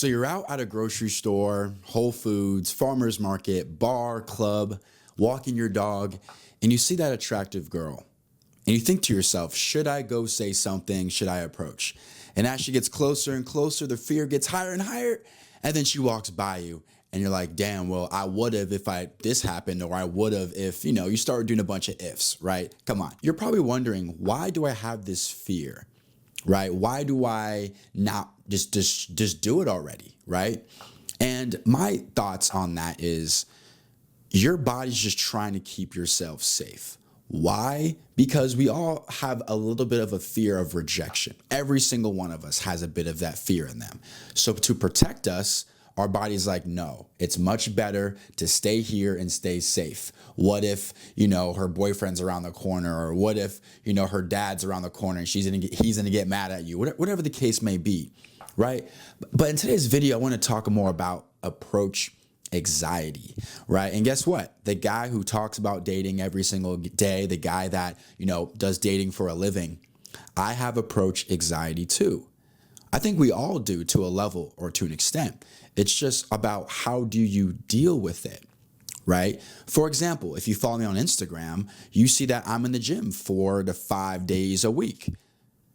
So you're out at a grocery store, Whole Foods, farmer's market, bar, club, walking your dog, and you see that attractive girl. And you think to yourself, should I go say something? Should I approach? And as she gets closer and closer, the fear gets higher and higher. And then she walks by you and you're like, damn, well, I would have if this happened, or I would have if, you start doing a bunch of ifs, right? Come on. You're probably wondering, why do I have this fear? Right? Why do I not just do it already? Right? And my thoughts on that is your body's just trying to keep yourself safe. Why? Because we all have a little bit of a fear of rejection. Every single one of us has a bit of that fear in them. So to protect us, our body's like, no, it's much better to stay here and stay safe. What if, her boyfriend's around the corner, or what if, her dad's around the corner and he's going to get mad at you, whatever the case may be, right? But in today's video, I want to talk more about approach anxiety, right? And guess what? The guy who talks about dating every single day, the guy that, does dating for a living, I have approach anxiety too. I think we all do, to a level or to an extent. It's just about how do you deal with it, right? For example, if you follow me on Instagram, you see that I'm in the gym 4 to 5 days a week.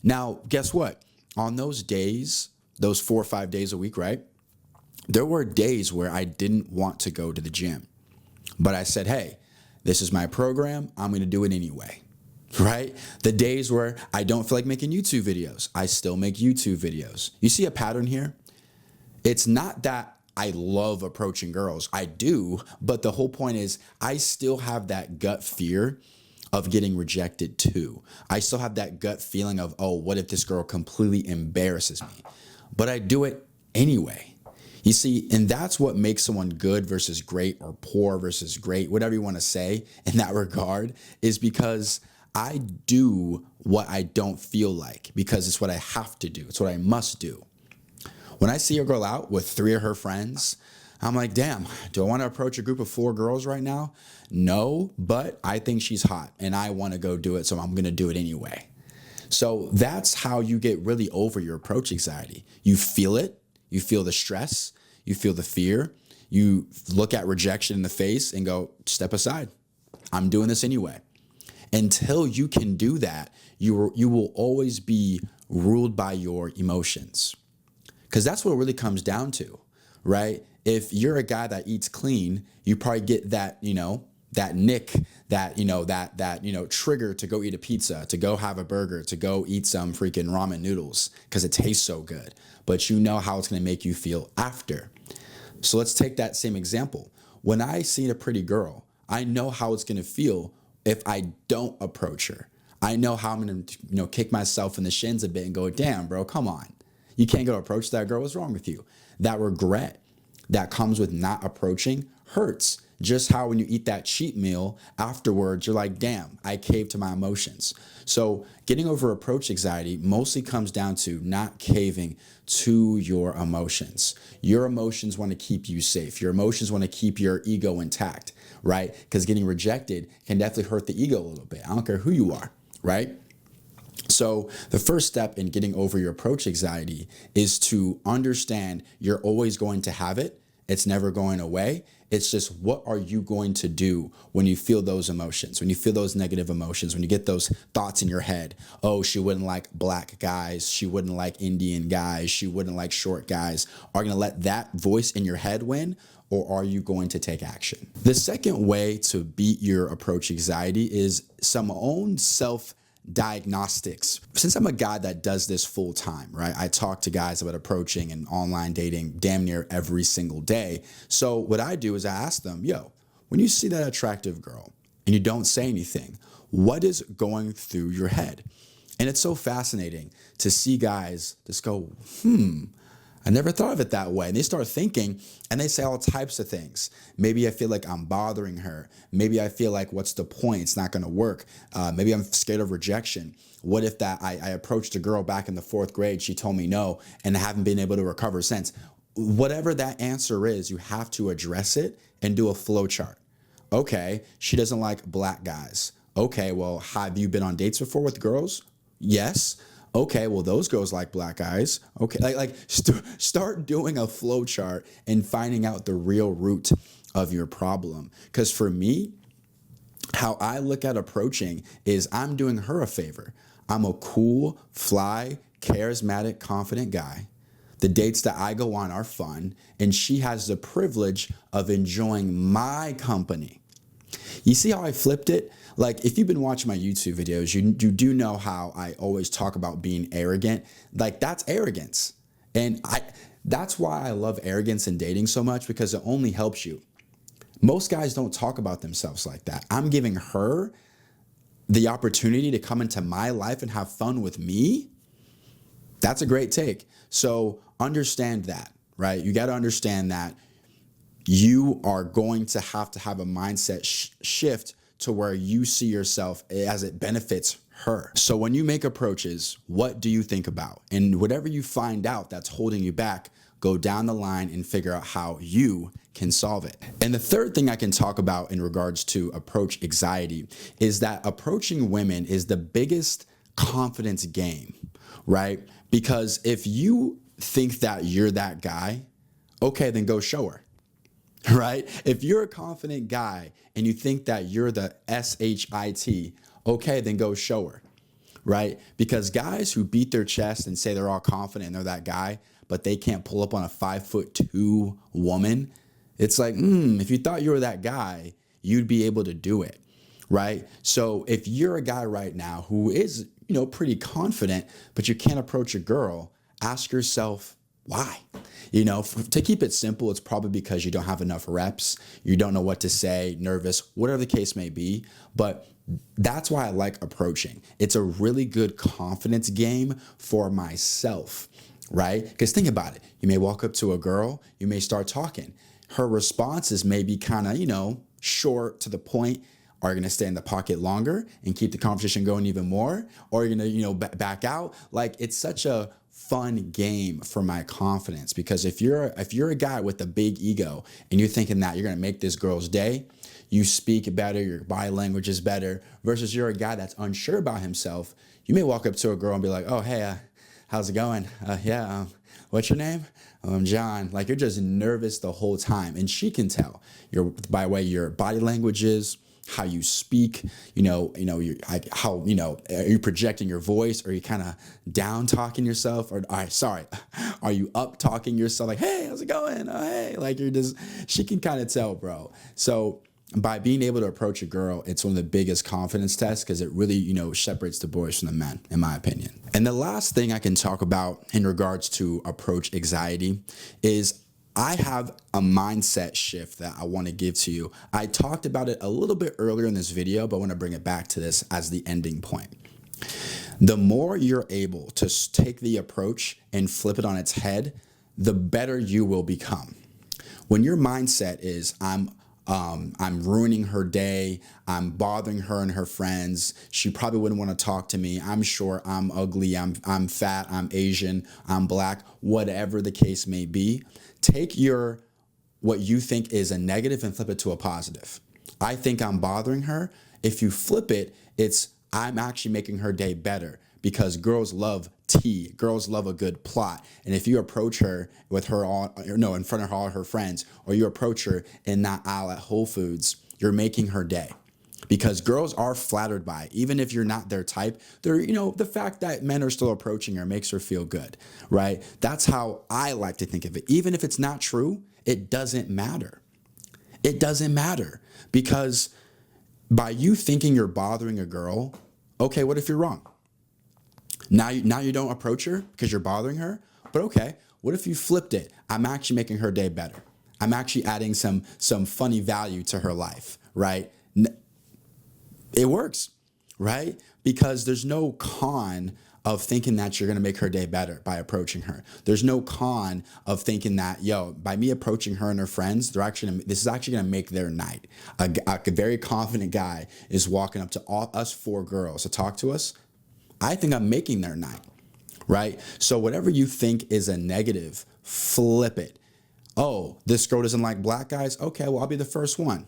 Now, guess what? On those days, those 4 or 5 days a week, right? There were days where I didn't want to go to the gym, but I said, hey, this is my program. I'm going to do it anyway. Right? The days where I don't feel like making YouTube videos, I still make YouTube videos. You see a pattern here? It's not that I love approaching girls. I do, but the whole point is I still have that gut fear of getting rejected too. I still have that gut feeling of, oh, what if this girl completely embarrasses me? But I do it anyway. You see, and that's what makes someone good versus great, or poor versus great, whatever you want to say in that regard, is because I do what I don't feel like, because it's what I have to do. It's what I must do. When I see a girl out with 3 of her friends, I'm like, damn, do I want to approach a group of 4 girls right now? No, but I think she's hot and I want to go do it, so I'm going to do it anyway. So that's how you get really over your approach anxiety. You feel it. You feel the stress. You feel the fear. You look at rejection in the face and go, step aside. I'm doing this anyway. Until you can do that, you will always be ruled by your emotions. Because that's what it really comes down to, right? If you're a guy that eats clean, you probably get that, that nick, that trigger to go eat a pizza, to go have a burger, to go eat some freaking ramen noodles because it tastes so good. But you know how it's going to make you feel after. So let's take that same example. When I see a pretty girl, I know how it's going to feel if I don't approach her. I know how I'm going to, kick myself in the shins a bit and go, damn, bro, come on. You can't go approach that girl. What's wrong with you? That regret that comes with not approaching hurts. Just how when you eat that cheat meal afterwards, you're like, damn, I caved to my emotions. So getting over approach anxiety mostly comes down to not caving to your emotions. Your emotions want to keep you safe. Your emotions want to keep your ego intact, right? Because getting rejected can definitely hurt the ego a little bit. I don't care who you are, right? So the first step in getting over your approach anxiety is to understand you're always going to have it. It's never going away. It's just, what are you going to do when you feel those emotions, when you feel those negative emotions, when you get those thoughts in your head? Oh, she wouldn't like black guys. She wouldn't like Indian guys. She wouldn't like short guys. Are you going to let that voice in your head win? Or are you going to take action? The second way to beat your approach anxiety is some own self-diagnostics. Since I'm a guy that does this full time, right? I talk to guys about approaching and online dating damn near every single day. So what I do is I ask them, yo, when you see that attractive girl and you don't say anything, what is going through your head? And it's so fascinating to see guys just go, I never thought of it that way. And they start thinking and they say all types of things. Maybe I feel like I'm bothering her. Maybe I feel like, what's the point? It's not going to work. Maybe I'm scared of rejection. What if that I approached a girl back in the 4th grade, she told me no, and I haven't been able to recover since. Whatever that answer is, you have to address it and do a flow chart. Okay, she doesn't like black guys. Okay, well, have you been on dates before with girls? Yes. Okay, well, those girls like black guys. Okay, start doing a flow chart and finding out the real root of your problem. Because for me, how I look at approaching is I'm doing her a favor. I'm a cool, fly, charismatic, confident guy. The dates that I go on are fun, and she has the privilege of enjoying my company. You see how I flipped it? Like, if you've been watching my YouTube videos, you do know how I always talk about being arrogant. Like, that's arrogance. And that's why I love arrogance in dating so much, because it only helps you. Most guys don't talk about themselves like that. I'm giving her the opportunity to come into my life and have fun with me. That's a great take. So understand that, right? You got to understand that you are going to have a mindset shift to where you see yourself as it benefits her. So when you make approaches, what do you think about? And whatever you find out that's holding you back, go down the line and figure out how you can solve it. And the third thing I can talk about in regards to approach anxiety is that approaching women is the biggest confidence game, right? Because if you think that you're that guy, okay, then go show her. Right? If you're a confident guy and you think that you're the SHIT, okay, then go show her. Right? Because guys who beat their chest and say they're all confident and they're that guy, but they can't pull up on a 5'2" woman, it's like, if you thought you were that guy, you'd be able to do it. Right? So if you're a guy right now who is, pretty confident, but you can't approach a girl, ask yourself, why? To keep it simple, it's probably because you don't have enough reps. You don't know what to say, nervous, whatever the case may be. But that's why I like approaching. It's a really good confidence game for myself, right? Because think about it. You may walk up to a girl, you may start talking. Her responses may be kind of, short to the point. Are you going to stay in the pocket longer and keep the conversation going even more? Or are you going to, back out? Like, it's such a fun game for my confidence, because if you're a guy with a big ego and you're thinking that you're going to make this girl's day, you speak better, your body language is better, versus you're a guy that's unsure about himself, you may walk up to a girl and be like, oh, hey, how's it going? What's your name? I'm John. Like, you're just nervous the whole time, and she can tell by the way your body language is, how you speak, are you projecting your voice? Or are you kind of down talking yourself? Or, are you up talking yourself? Like, hey, how's it going? Oh, hey, like she can kind of tell, bro. So by being able to approach a girl, it's one of the biggest confidence tests, because it really, separates the boys from the men, in my opinion. And the last thing I can talk about in regards to approach anxiety is I have a mindset shift that I want to give to you. I talked about it a little bit earlier in this video, but I want to bring it back to this as the ending point. The more you're able to take the approach and flip it on its head, the better you will become. When your mindset is, I'm ruining her day, I'm bothering her and her friends, she probably wouldn't want to talk to me, I'm short, I'm ugly, I'm fat, I'm Asian, I'm black, whatever the case may be, take what you think is a negative and flip it to a positive. I think I'm bothering her. If you flip it, it's I'm actually making her day better, because girls love tea. Girls love a good plot. And if you approach her with her in front of all her friends, or you approach her in that aisle at Whole Foods, you're making her day. Because girls are flattered by it. Even if you're not their type, the fact that men are still approaching her makes her feel good, right? That's how I like to think of it. Even if it's not true, it doesn't matter. It doesn't matter, because by you thinking you're bothering a girl, okay, what if you're wrong? Now you don't approach her because you're bothering her, but okay, what if you flipped it? I'm actually making her day better. I'm actually adding some funny value to her life, right? It works, right? Because there's no con of thinking that you're going to make her day better by approaching her. There's no con of thinking that, by me approaching her and her friends, this is actually going to make their night. A very confident guy is walking up to us 4 girls to talk to us. I think I'm making their night, right? So whatever you think is a negative, flip it. Oh, this girl doesn't like black guys? Okay, well, I'll be the first one.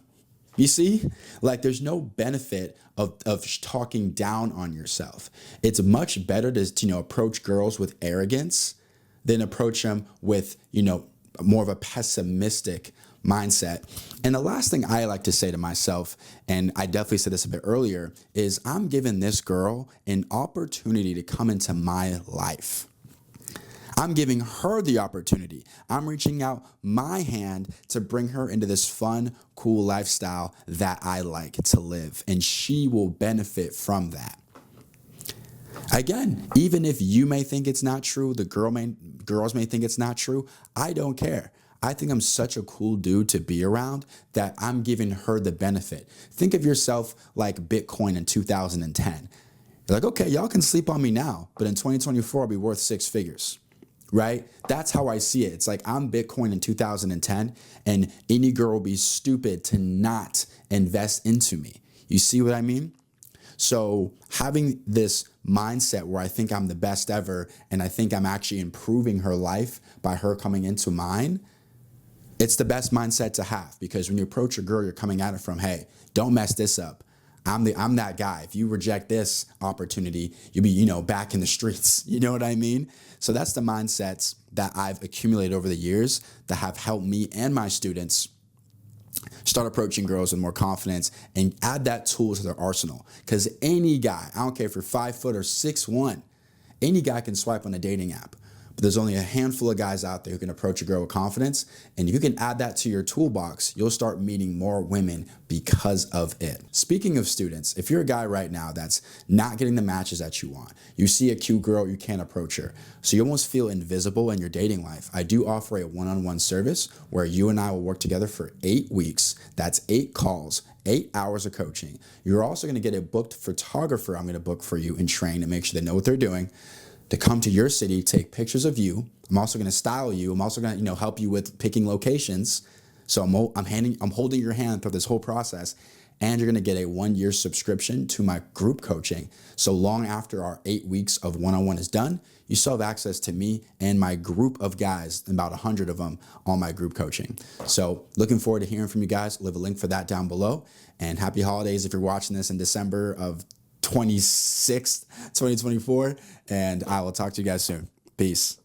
You see, like there's no benefit of talking down on yourself. It's much better to approach girls with arrogance than approach them with, more of a pessimistic mindset. And the last thing I like to say to myself, and I definitely said this a bit earlier, is I'm giving this girl an opportunity to come into my life. I'm giving her the opportunity. I'm reaching out my hand to bring her into this fun, cool lifestyle that I like to live, and she will benefit from that. Again, even if you may think it's not true, girls may think it's not true, I don't care. I think I'm such a cool dude to be around that I'm giving her the benefit. Think of yourself like Bitcoin in 2010. You're like, okay, y'all can sleep on me now, but in 2024, I'll be worth six figures. Right? That's how I see it. It's like I'm Bitcoin in 2010, and any girl will be stupid to not invest into me. You see what I mean? So having this mindset where I think I'm the best ever, and I think I'm actually improving her life by her coming into mine, it's the best mindset to have, because when you approach a girl, you're coming at it from, hey, don't mess this up. I'm that guy. If you reject this opportunity, you'll be, back in the streets. You know what I mean? So that's the mindsets that I've accumulated over the years that have helped me and my students start approaching girls with more confidence and add that tool to their arsenal. Because any guy, I don't care if you're 5 foot or 6'1", any guy can swipe on a dating app. But there's only a handful of guys out there who can approach a girl with confidence. And if you can add that to your toolbox, you'll start meeting more women because of it. Speaking of students, if you're a guy right now that's not getting the matches that you want, you see a cute girl, you can't approach her, so you almost feel invisible in your dating life, I do offer a one-on-one service where you and I will work together for 8 weeks. That's 8 calls, 8 hours of coaching. You're also going to get a booked photographer I'm going to book for you and train and make sure they know what they're doing, to come to your city, take pictures of you. I'm also going to style you. I'm also going to, help you with picking locations. So I'm holding your hand through this whole process, and you're going to get a 1-year subscription to my group coaching. So long after our 8 weeks of one-on-one is done, you still have access to me and my group of guys, about 100 of them on my group coaching. So looking forward to hearing from you guys. I'll leave a link for that down below. And happy holidays if you're watching this in December of 26th, 2024, and I will talk to you guys soon. Peace.